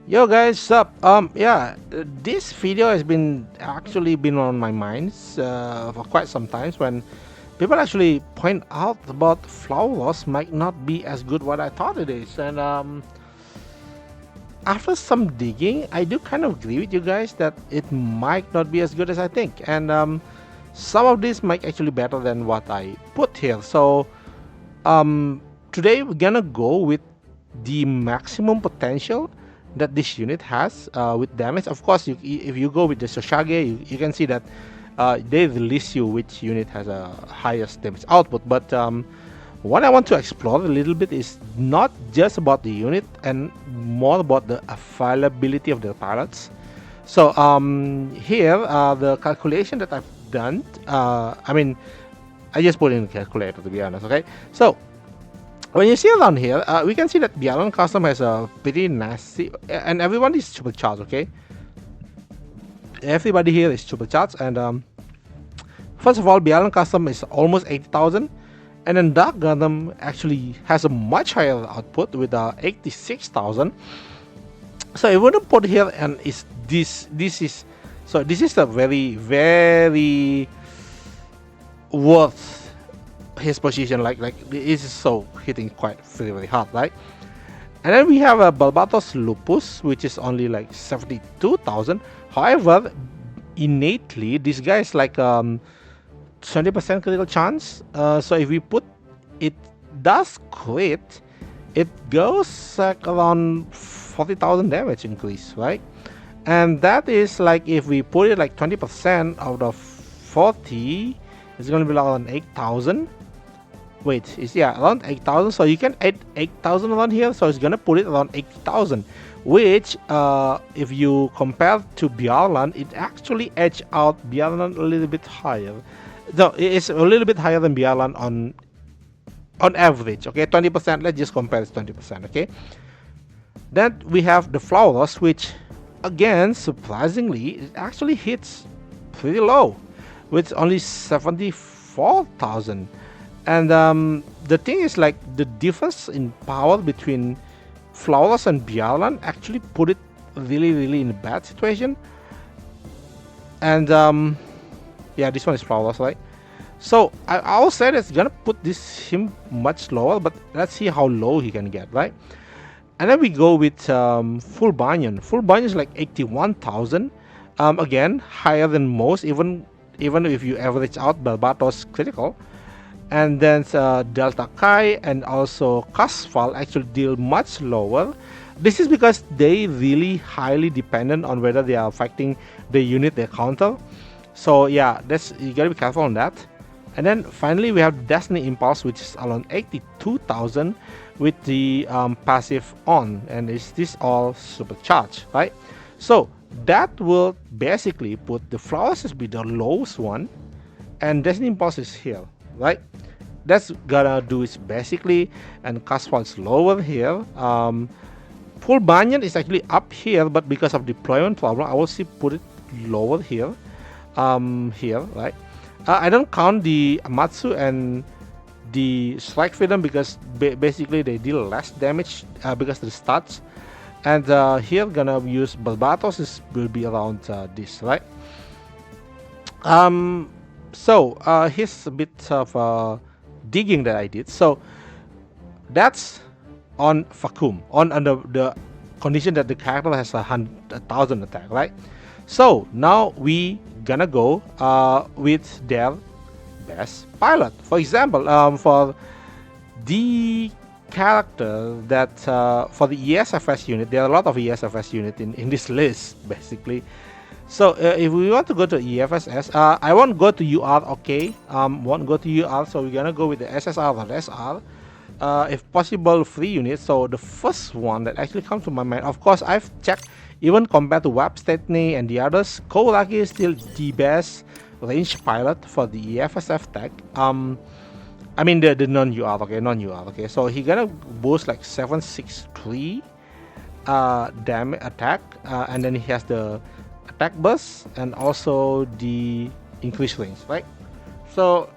Yo guys, sup? This video has been on my mind for quite some times when people actually point out about Flauros might not be as good what I thought it is, and after some digging, I do kind of agree with you guys that it might not be as good as I think, and some of this might actually better than what I put here. So today we're gonna go with the maximum potential that this unit has with damage. Of course, if you go with the Soshage, you can see that they release you which unit has a highest damage output. But what I want to explore a little bit is not just about the unit and more about the availability of the pilots. So here the calculation that I've done, I just put in the calculator to be honest. Okay, so when you see around here, we can see that Bialan Custom has a pretty nasty, and everyone is supercharged. Okay, everybody here is supercharged, and first of all, Bialan Custom is almost 80,000, and then Dark Gundam actually has a much higher output with 86,000. So if we want to put here, and is this is so this is a very worth his position, like it is so hitting quite very hard, right? And then we have a Barbatos Lupus, which is only like 72,000. However, innately this guy is like 20% critical chance. So if we put it does crit, it goes like around 40,000 damage increase, right? And that is like if we put it like 20% out of 40, it's going to be around 8,000. Wait, it's around 8,000. So you can add 8,000 around here. So it's gonna put it around 80,000, which if you compare to Bjarland, it actually edge out Bjarland a little bit higher. No, it's a little bit higher than Bjarland on average. Okay, 20%. Let's just compare it 20%. Okay. Then we have the Flauros, which again surprisingly it actually hits pretty low, with only 74,000. And the thing is, like, the difference in power between Flauros and Bjarland actually put it really in a bad situation. And this one is Flauros, right? So I will say that's gonna put him much lower, but let's see how low he can get, right? And then we go with Full Banyan. Full Banyan is like 81,000. Again, higher than most, even if you average out Barbatos critical. And then Delta Chi and also Kasfal actually deal much lower. This is because they really highly dependent on whether they are affecting the unit they counter. So yeah, you gotta be careful on that. And then finally we have Destiny Impulse, which is around 82,000 with the passive on, and is this all supercharged, right? So that will basically put the Flowers as be the lowest one, and Destiny Impulse is here, right? That's gonna do is basically, and Kasfal is lower here. Full Banyan is actually up here, but because of deployment problem, I will see put it lower here. Here, right? I don't count the Amatsu and the Strike Freedom because basically they deal less damage because of the stats. And here gonna use Barbatos will be around this, right? So here's a bit of digging that I did. So that's on Vacuum, on under the condition that the character has 100,000 attack, right? So now we gonna go with their best pilot. For example, for the character that for the ESFS unit, there are a lot of ESFS unit in this list basically. So if we want to go to EFSS, I won't go to UR, okay? Won't go to UR, so we're gonna go with the SSR or SR. If possible, 3 units. So the first one that actually comes to my mind, of course, I've checked even compared to Web Stepney and the others, Kouraki is still the best range pilot for the EFSF tech. I mean the non-UR, okay, non-UR, okay. So he gonna boost like 763 damage attack, and then he has the attack burst and also the increased range, right? So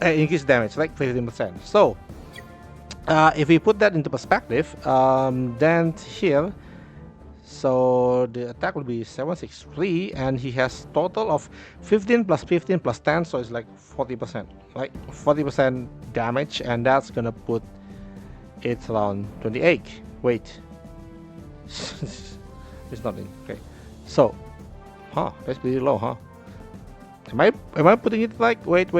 increased damage, like 15%. So if we put that into perspective, then here So the attack will be 763, and he has total of 15 plus 15 plus 10, so it's like 40%, right? 40% damage, and that's gonna put it around 28. Wait, it's not in. Okay, so, that's pretty low, huh? Am I putting it like? Wait.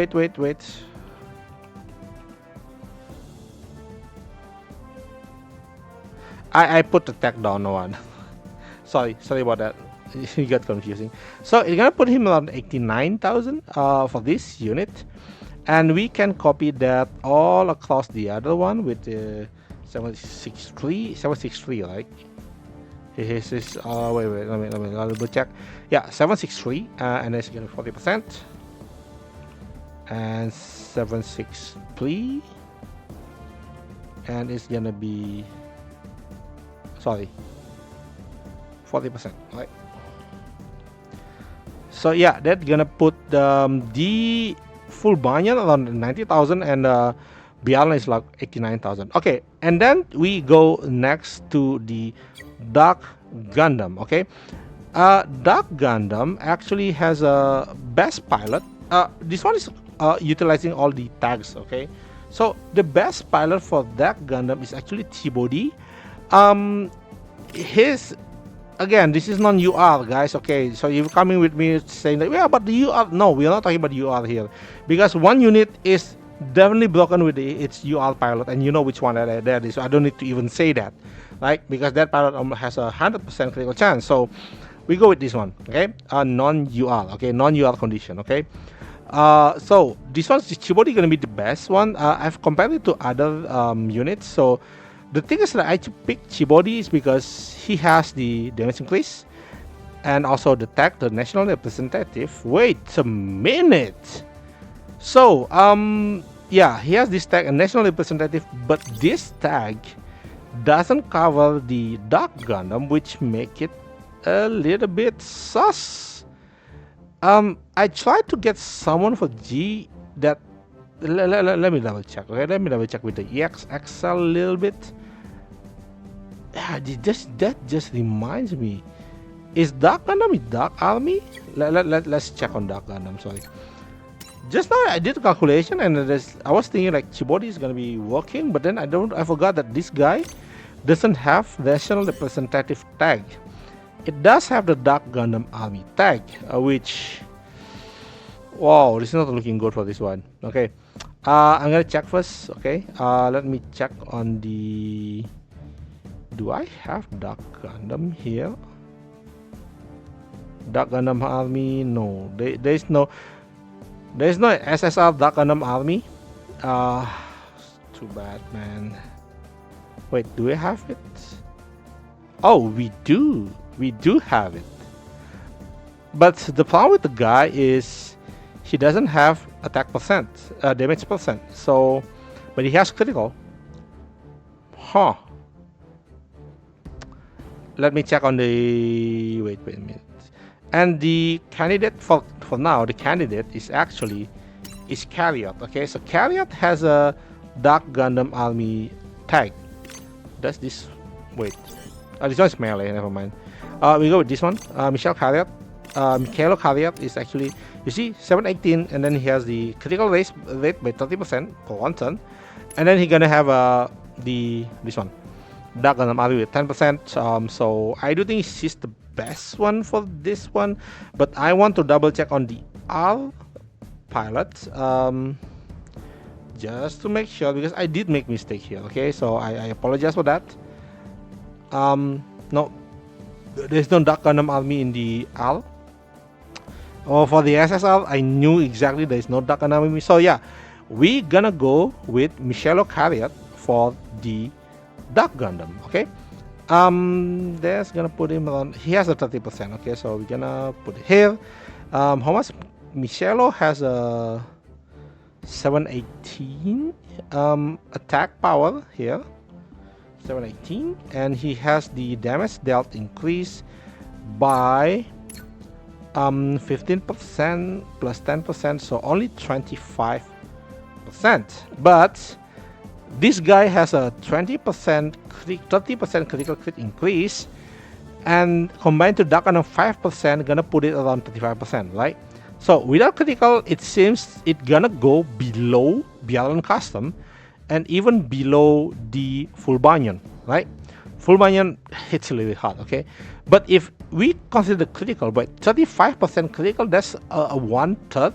I put the attack down one. sorry about that. It got confusing. So it's gonna put him around 89,000 for this unit, and we can copy that all across the other one with the 763, right? His is wait, let me double check. Yeah, 763, and it's gonna be 40%, and 763, and it's gonna be 40%, right? So yeah, that's gonna put the full Banyan around 90,000, and Bialna is like 89,000. Okay, and then we go next to the Dark Gundam. Okay, Dark Gundam actually has a best pilot. This one is utilizing all the tags. Okay, so the best pilot for Dark Gundam is actually T-Body. His Again, this is non-UR, guys. Okay, so you're coming with me saying that, yeah, but the UR. No, we are not talking about UR here, because one unit is definitely broken with its UR pilot, and you know which one that is. So I don't need to even say that, right? Because that pilot has a 100% critical chance. So we go with this one, okay? Non-UR, okay, non-UR condition, okay. So this one's Chibodi gonna be the best one. I've compared it to other units, so. The thing is that I picked Chibodi is because he has the damage increase and also the tag, the national representative. Wait a minute. So, yeah, he has this tag, a national representative, but this tag doesn't cover the Dark Gundam, which make it a little bit sus. I tried to get someone for G that. Let me double check. Okay, let me double check with the EXXL a little bit. Yeah, that just reminds me. Is Dark Gundam Dark Army? Let's check on Dark Gundam. Sorry. Just now I did a calculation, and I was thinking like Chibodi is gonna be working, but then I forgot that this guy doesn't have national representative tag. It does have the Dark Gundam Army tag, which. Wow, this is not looking good for this one. Okay, I'm gonna check first. Okay, let me check on the. Do I have Dark Gundam here? Dark Gundam Army? No, there's no SSR Dark Gundam Army. Too bad, man. Wait, do we have it? Oh, we do. We do have it. But the problem with the guy is. He doesn't have attack percent, damage percent. So, but he has critical. Huh. Let me check on the. Wait a minute. And the candidate for now, the candidate is actually Carriot. Okay, so Carriot has a Dark Gundam Army tag. Does this? Wait. This one is melee. Never mind. We go with this one. Michelle Carriot. Michaelo Carriot is actually. You see, 718, and then he has the critical rate by 30% for one turn, and then he's gonna have this one, Dark Gundam Army with 10%. So I do think she's the best one for this one, but I want to double check on the R pilot, just to make sure, because I did make mistake here. Okay, so I apologize for that. No, there's no Dark Gundam Army in the R. Oh, for the SSR, I knew exactly there is no Dark Gundam Army. So yeah, we gonna go with Michelle Carriot for the Dark Gundam. Okay, that's gonna put him around. He has a 30%. Okay, so we're gonna put it here. How much? Michelle has a 718 attack power here. 718, and he has the damage dealt increase by 15% plus 10%, so only 25%. But this guy has a 20%, 30% critical crit increase, and combined to Dark Gundam 5%, gonna put it around 35%, right? So without critical, it seems it gonna go below BLN Custom and even below the full banyan, right? Full banyan hits really hard, okay? But if we consider critical, but 35% critical, that's a 1/3.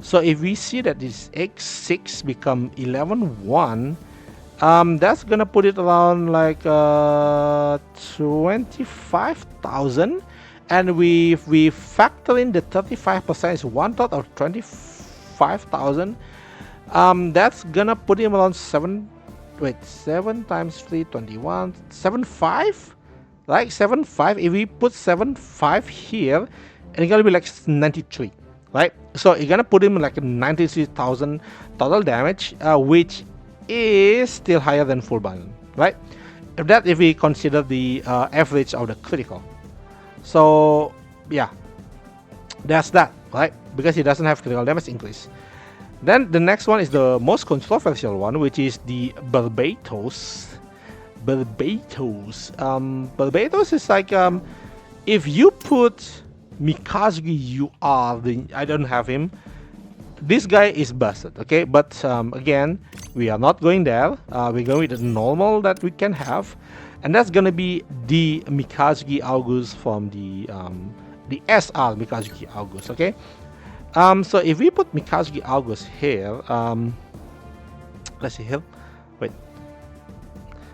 So if we see that this X6 become 11-1, that's gonna put it around like 25,000, and we factor in the 35% is 1/3 of 25,000. That's gonna put him around 7 times 3, 21, 7.5, right? 7.5. If we put 7.5 here, and it's gonna be like 93, right? So it's gonna put him like 93,000 total damage, which is still higher than full banyan, right? If we consider the average of the critical. So yeah, that's that, right? Because he doesn't have critical damage increase. Then the next one is the most controversial one, which is the Barbatos. Barbatos is like, if you put Mikazuki UR, I don't have him. This guy is busted, okay? But again, we are not going there. We're going with the normal that we can have, and that's gonna be the Mikazuki August from the SR Mikazuki August, okay? So if we put Mikazuki August here, let's see here. Wait.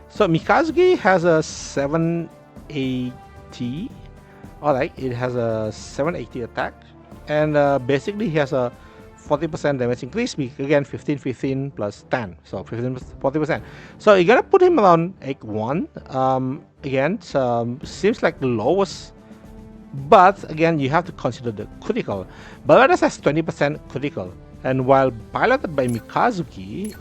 So Mikazuki has a 780. All right, it has a 780 attack, and basically he has a 40% damage increase. Again, 15 plus 10, so 40%. So you're gonna put him around 8-1. Again, seems like the lowest. But again, you have to consider the critical. Barbatos has 20% critical, and while piloted by Mikazuki,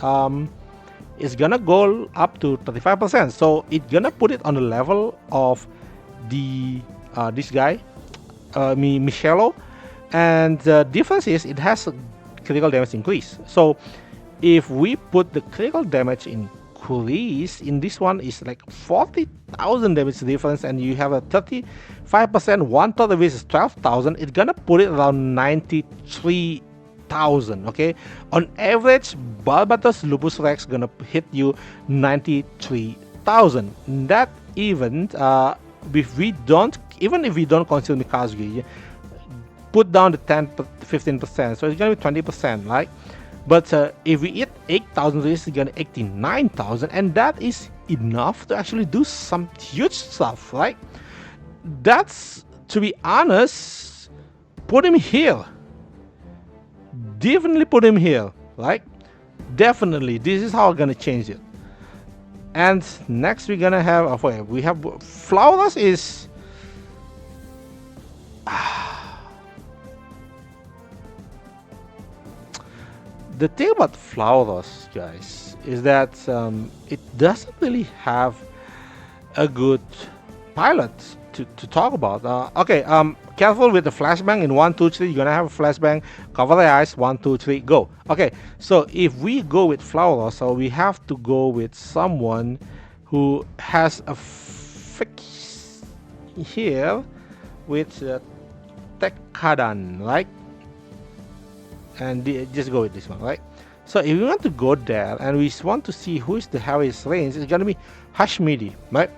it's gonna go up to 35%. So it's gonna put it on the level of the this guy, Michello, and the difference is it has a critical damage increase. So if we put the critical damage increase in this one is like 40,000 damage difference, and you have a 35%, 1/3 of it is 12,000. It's gonna put it around 93,000. Okay, on average, Barbatos Lupus Rex gonna hit you 93,000. That even if we don't consider Mikazuki, put down the 15%, so it's gonna be 20%, right? But if we hit 8,000, this is gonna 89,000, and that is enough to actually do some huge stuff, right? That's, to be honest, put him here. Definitely put him here, right? Definitely, this is how we're gonna change it. And next we're gonna have we have Flauros is the thing about Flauros, guys, is that it doesn't really have a good pilot to talk about. Okay, careful with the flashbang in 1, 2, 3. You're gonna have a flashbang. Cover the eyes. 1, 2, 3, go. Okay, so if we go with Flauros, so we have to go with someone who has a fix here with Tekadan, right? And just go with this one, right? So if we want to go there and we want to see who is the heaviest range, it's gonna be Hashmidi, right?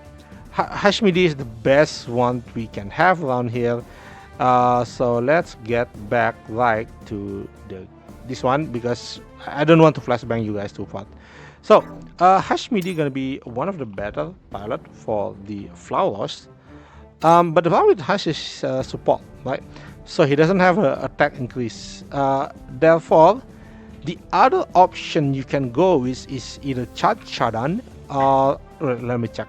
Hashmidi is the best one we can have around here. So let's get back right to this one, because I don't want to flashbang you guys too far. So Hashmidi gonna be one of the better pilot for the Flauros. But the problem with Hash is support, right? So he doesn't have an attack increase. Therefore, the other option you can go with is either Chadan or let me check.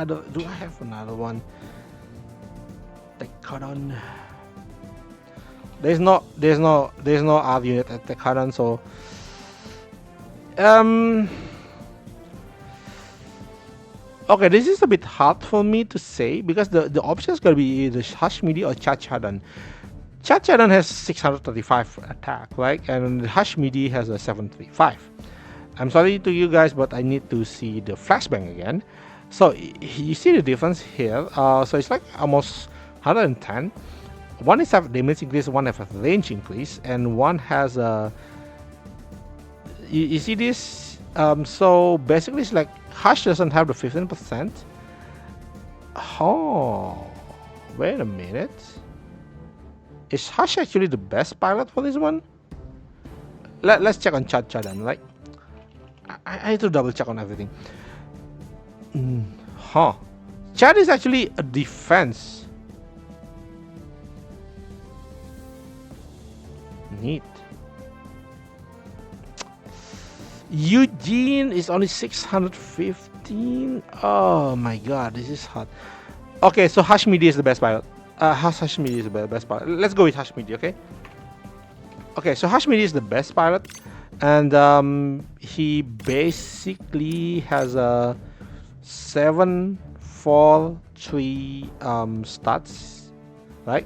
Do I have another one? Tekadan. There's no R unit at Tekadan, so okay, this is a bit hard for me to say because the option is gonna be either Hashmidi or Chachadan. Chachadan has 635 attack, right? And Hashmidi has a 735. I'm sorry to you guys, but I need to see the flashbang again. So you see the difference here. So it's like almost 110. One is have damage increase, one have a range increase, and one has a. You see this? So basically, it's like Hush doesn't have the 15%. Oh, wait a minute. Is Hush actually the best pilot for this one? Let's check on Chadan, right? I need to double check on everything. Huh. Chad is actually a defense. Neat. Eugene is only 615. Oh my god, this is hot. Okay, so Hashmidi is the best pilot. Hashmidi is the best pilot. Let's go with Hashmidi, okay? Okay, so Hashmidi is the best pilot, and he basically has a 743 stats, right?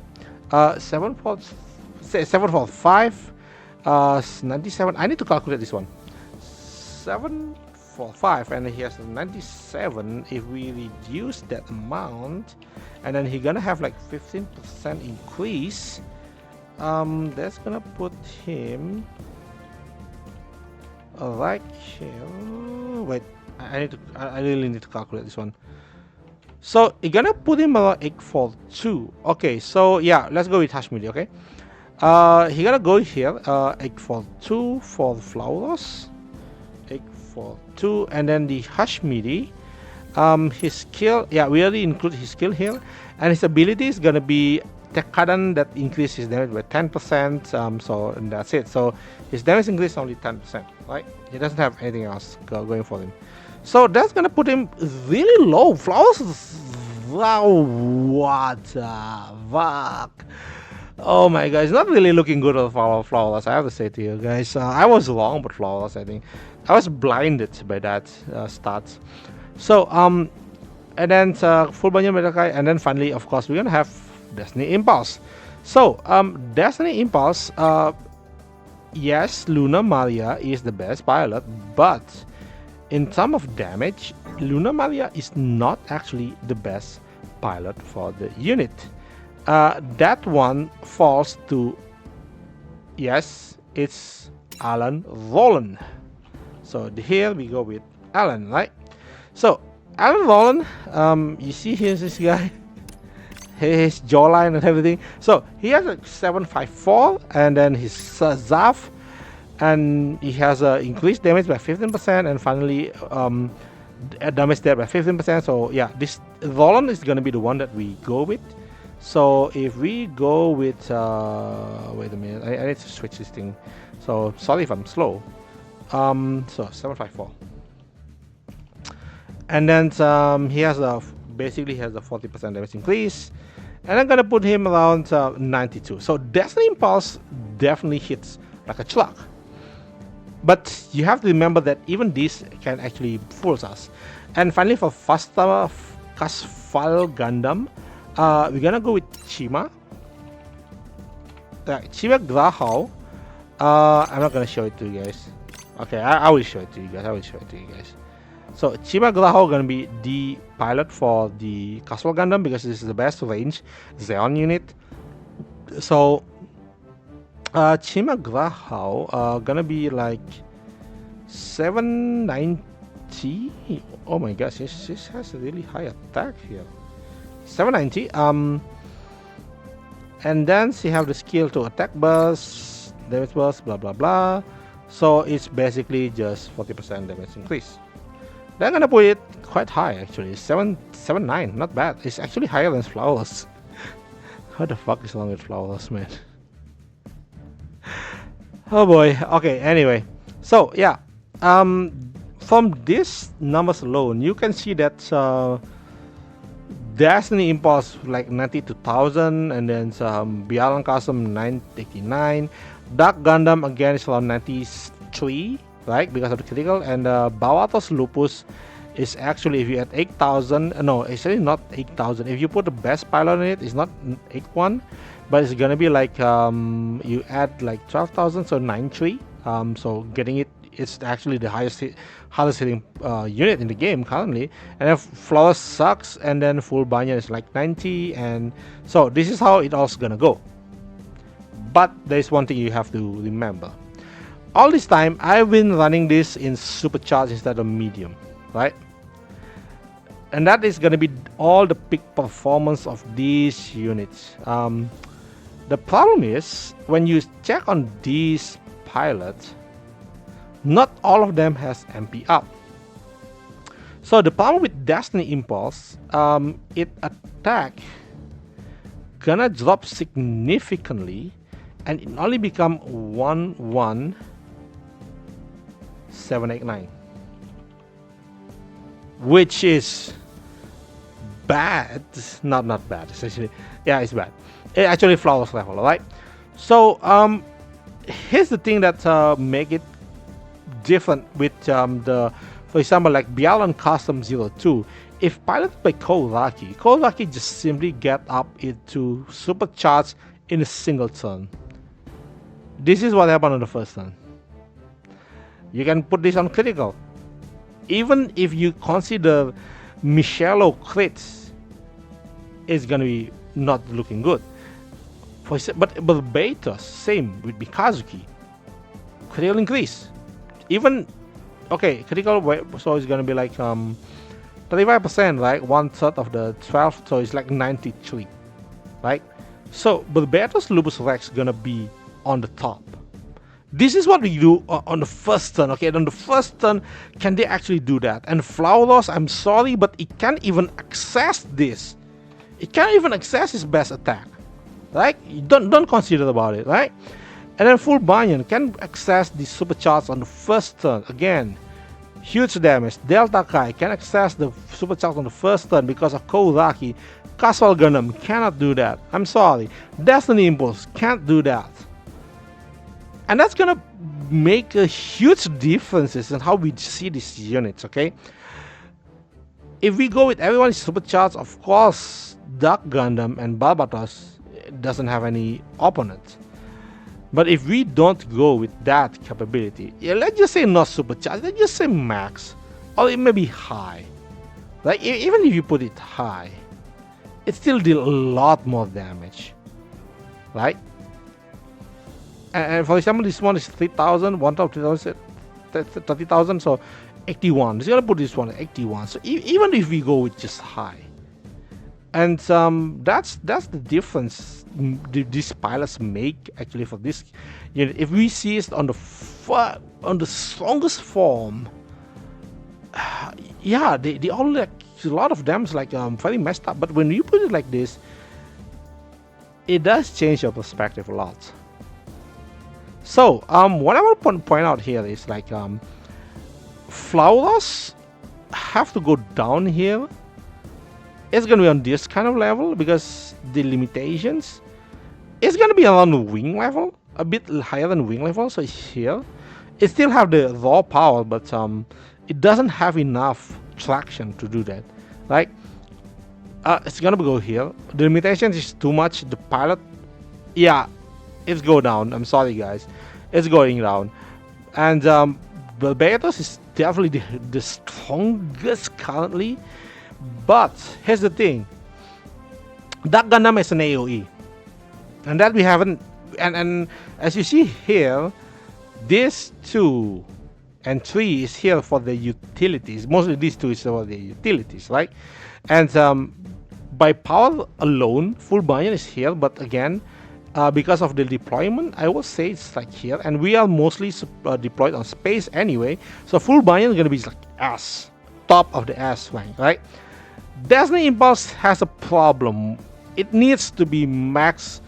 745, 97. I need to calculate this one. 745, and he has 97. If we reduce that amount, and then he's gonna have like 15% increase. That's gonna put him right here. Wait, I really need to calculate this one. So you're gonna put him around 842. Okay, so yeah, let's go with Hashmidi. Okay, he gonna go here. 842 for Flauros. 842, and then the Hashmidi. His skill, yeah, we already include his skill here, and his ability is gonna be Tekadan that increases his damage by 10%. So that's it. So his damage increase only 10%, right? He doesn't have anything else going for him. So that's gonna put him really low. Flowers, wow, what the fuck? Oh my god, it's not really looking good on Flawless, I have to say to you guys. I was wrong about Flawless, I think. I was blinded by that stats. So, and then full Banyan Metakai, and then finally, of course, we're gonna have Destiny Impulse. So, Destiny Impulse, yes, Luna Maria is the best pilot, but in terms of damage, Luna Maria is not actually the best pilot for the unit. That one falls to, yes, it's Alan Roland. So here we go with Alan, right? So Alan Roland, you see here's this guy, his jawline and everything. So he has a 754, and then his Zaf, and he has increased damage by 15%, and finally damage there by 15%. So yeah, this Roland is gonna be the one that we go with. So if we go with, wait a minute, I need to switch this thing. So sorry if I'm slow. So 754, and then he has basically has a 40% damage increase, and I'm gonna put him around 92. So Destiny Impulse definitely hits like a truck. But you have to remember that even this can actually fool us. And finally, for faster Kasfal Gundam, we're gonna go with Chima. Chima Grahau. I'm not gonna show it to you guys. Okay, I will show it to you guys. So Chima Grahau gonna be the pilot for the Kasfal Gundam because this is the best range Xeon unit. So Chima Grahau gonna be like 790. Oh my gosh, this has a really high attack here. 790. And then she have the skill to attack burst, damage burst, blah blah blah. So it's basically just 40% damage increase. They're gonna put it quite high actually. 779, not bad. It's actually higher than Flowers. What the fuck is wrong with Flowers, man? Oh boy. Okay, anyway. So yeah. From this numbers alone, you can see that Destiny Impulse like 92,000, and then Bialan Custom 989. Dark Gundam again is around 93, right? Because of the critical, and Barbatos Lupus is actually, if you add 8,000, no, it's actually not 8,000. If you put the best pilot in it, it's not 81, but it's gonna be like you add like 12,000, so 93. So getting it It's actually the hardest hitting unit in the game currently. And then Flauros sucks, and then full Banyan is like 90, and so this is how it all's gonna go. But there's one thing you have to remember. All this time, I've been running this in Supercharge instead of medium, right? And that is gonna be all the peak performance of these units. The problem is, when you check on these pilots, not all of them has MP up. So the problem with Destiny Impulse, it attack gonna drop significantly, and it only become 11789, which is bad. Not bad. It's actually, yeah, it's bad. It actually Flauros level, right? So here's the thing that make it different with for example, like Bialan Custom 02. If piloted by Kouraki just simply get up into Supercharge in a single turn. This is what happened on the first turn. You can put this on critical. Even if you consider Michello crits, it's gonna be not looking good. But Barbatos, same with Mikazuki. Critical increase. Even, okay, critical, so it's gonna be like 35%, right? 1/3 of the 12, so it's like 93, right? So Barbatos Lupus Rex gonna be on the top. This is what we do on the first turn, okay? On the first turn, can they actually do that? And Flauros, I'm sorry, but it can't even access this. It can't even access his best attack, right? Don't consider about it, right? And then full Banyan can access the Supercharge on the first turn. Again, huge damage. Delta Kai can access the Supercharge on the first turn because of Kouraki. Casual Gundam cannot do that. I'm sorry. Destiny Impulse can't do that. And that's gonna make a huge differences in how we see these units, okay? If we go with everyone Supercharged, of course, Dark Gundam and Barbatos doesn't have any opponents. But if we don't go with that capability, yeah, let's just say not Supercharged, let's just say max, or it may be high. Like, even if you put it high, it still deal a lot more damage, right? And for example, this one is 3,000, 1,000, 30,000, so 81. It's gonna put this one at 81. So even if we go with just high, and that's the difference these pilots make actually for this unit. If we see it on the strongest form, yeah, they all like a lot of them is like very messed up. But when you put it like this, it does change your perspective a lot. So what I want to point out here is like Flauros have to go down here. It's gonna be on this kind of level because the limitations. It's gonna be around wing level, a bit higher than wing level. So it's here. It still have the raw power, but it doesn't have enough traction to do that. Right? It's gonna go here. The limitations is too much. The pilot, yeah, it's go down. I'm sorry, guys. It's going down. And Barbatos is definitely the strongest currently. But here's the thing. That Gundam is an AoE. And that we haven't. And as you see here, this 2 and 3 is here for the utilities. Mostly these 2 is for the utilities, right? And by power alone, full Banyan is here. But again, because of the deployment, I will say it's like here, and we are mostly deployed on space anyway, so full Banyan is going to be like S, top of the S rank, right? Destiny Impulse has a problem. It needs to be max,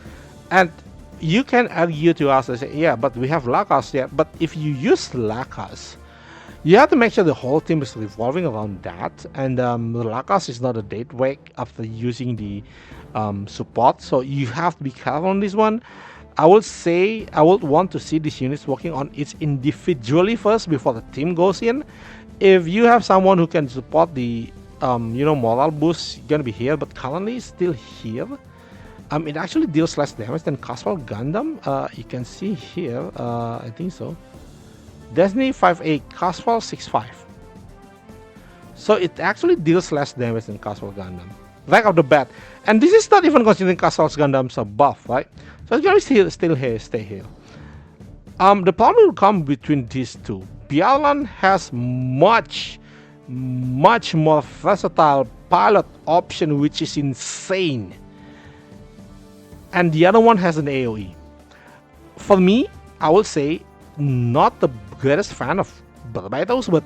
and you can argue to us and say, yeah, but we have Lakas yet. But if you use Lakas, you have to make sure the whole team is revolving around that, and the Lakas is not a dead weight after using the support, so you have to be careful on this one. I would say I would want to see these units working on it individually first before the team goes in. If you have someone who can support the morale boost, you're gonna be here, but currently it's still here. It actually deals less damage than Casual Gundam. You can see here, I think so. Destiny 5A Caswell 6.5. So it actually deals less damage than Caswell Gundam. Right off the bat. And this is not even considering Caswell's Gundam's a buff, right? So it's gonna still here, stay here. The problem will come between these two. Bialan has much more versatile pilot option, which is insane. And the other one has an AoE. For me, I will say not the greatest fan of Barbatos, but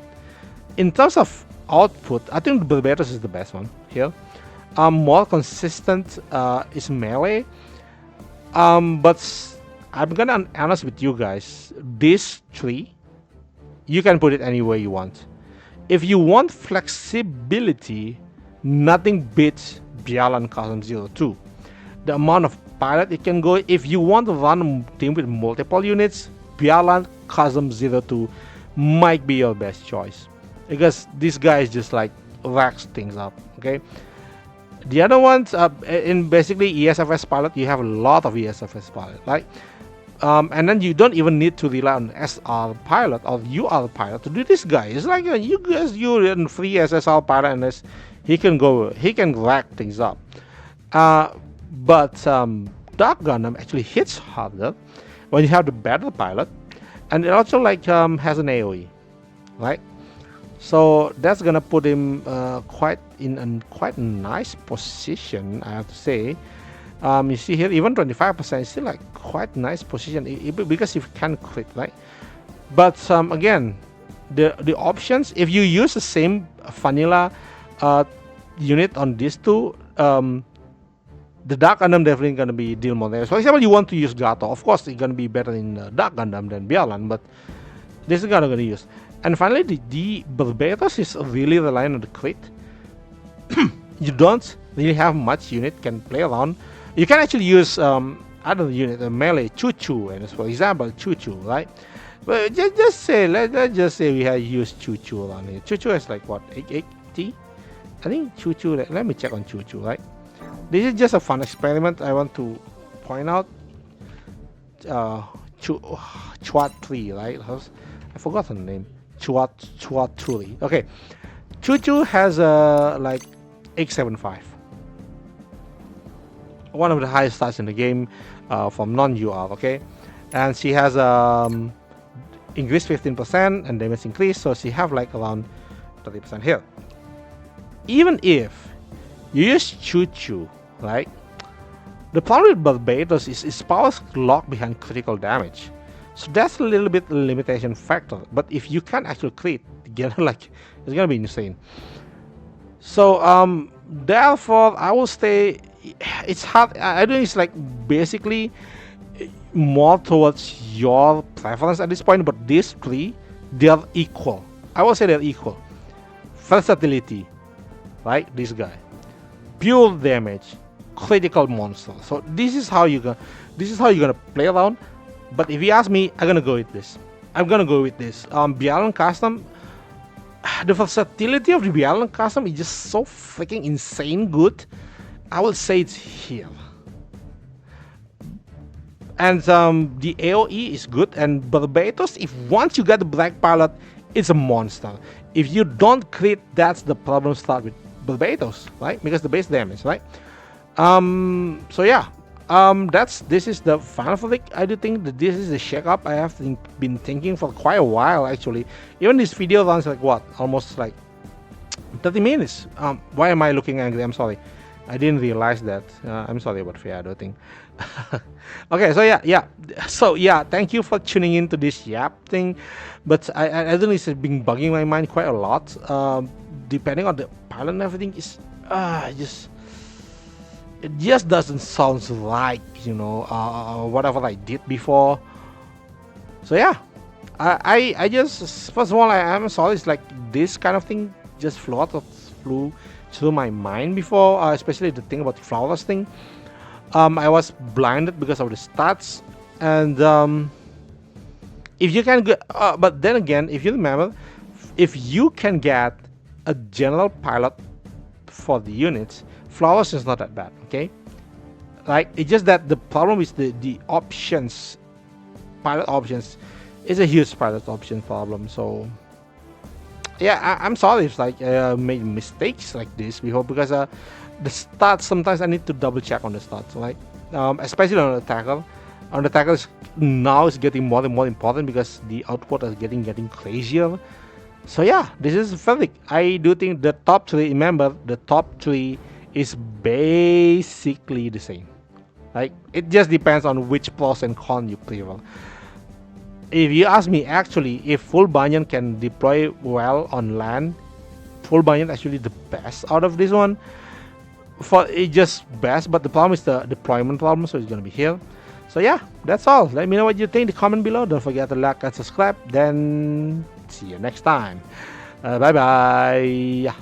in terms of output, I think Barbatos is the best one here. More consistent is melee. But I'm gonna be honest with you guys. These three, you can put it anywhere you want. If you want flexibility, nothing beats Bialan Custom 02. The amount of pilot it can go. If you want to run a team with multiple units, Bialan Custom 02 might be your best choice, because this guy is just like racks things up. Okay. The other ones, in basically ESFS pilot, you have a lot of ESFS pilot, right? And then you don't even need to rely on SR pilot or UR pilot to do this guy. It's like you run free SSR pilot, and he can rack things up. But Dark Gundam actually hits harder when you have the battle pilot, and it also like has an AoE, right? So that's gonna put him quite a nice position, I have to say. You see here, even 25% is still like quite nice position, because you can crit, right? But again, the options, if you use the same vanilla unit on these two, the Dark Gundam definitely gonna be deal more damage. For example, you want to use Gato, of course it's gonna be better in Dark Gundam than Bialan, but this is gonna use. And finally, the Barbatos is really relying on the crit. You don't really have much unit can play around. You can actually use other unit, melee, Choo-Choo, and for example, Choo-Choo, right? But let's just say we have used Choo-Choo around here. Choo-Choo is like what, 880? I think Choo-Choo, let me check on Choo-Choo, right? This is just a fun experiment I want to point out. Chua-3, right? I forgot her name. Chua-Turi. Okay. Choo-Choo has like 875. One of the highest stats in the game from non-UR, okay? And she has increased 15% and damage increase, so she have like around 30% here. Even if you use Choo-Choo, right? The problem with Barbatos is power locked behind critical damage. So that's a little bit limitation factor. But if you can actually crit, like, it's gonna be insane. So therefore I will say it's hard. I think it's like basically more towards your preference at this point, but these three, they are equal. I will say they're equal. Versatility, right? This guy, pure damage, critical monster. So this is how you're gonna play around. But if you ask me, I'm gonna go with this. Bialan Custom, the versatility of the Bialan Custom is just so freaking insane good. I will say it's here. And the AoE is good. And Barbatos, if once you get the Black Pilot, it's a monster. If you don't crit, that's the problem start with Barbatos, right? Because the base damage, right? So yeah. This is the final verdict. I do think that this is the shake-up I have been thinking for quite a while, actually. Even this video runs like what, almost like 30 minutes. Why am I looking angry? I'm sorry, I didn't realize that. I'm sorry about Fiado thing. Okay, so yeah, thank you for tuning in to this yap thing. But I don't know, it's been bugging my mind quite a lot. Depending on the pilot and everything, is it just doesn't sound like, whatever I did before. So yeah, I just, first of all, I'm sorry, it's like this kind of thing just flew through my mind before, especially the thing about the Flauros thing. I was blinded because of the stats, and if you can get, but then again, if you remember, if you can get a general pilot for the units, Flauros is not that bad, okay? Like, it's just that the problem is the options, pilot options. it's a huge pilot option problem. So yeah, I'm sorry if like made mistakes like this before, because the stats sometimes I need to double check on the stats, like especially on the tackle. On the tackles now is getting more and more important because the output is getting crazier. So yeah, this is Felix. I do think the top three. Remember, the top three is basically the same. Like it just depends on which pros and cons you prefer. If you ask me, actually, if full banyan can deploy well on land, full banyan actually the best out of this one. For it just best, but the problem is the deployment problem, so it's gonna be here. So yeah, that's all. Let me know what you think in the comment below. Don't forget to like and subscribe. Then see you next time. Bye bye.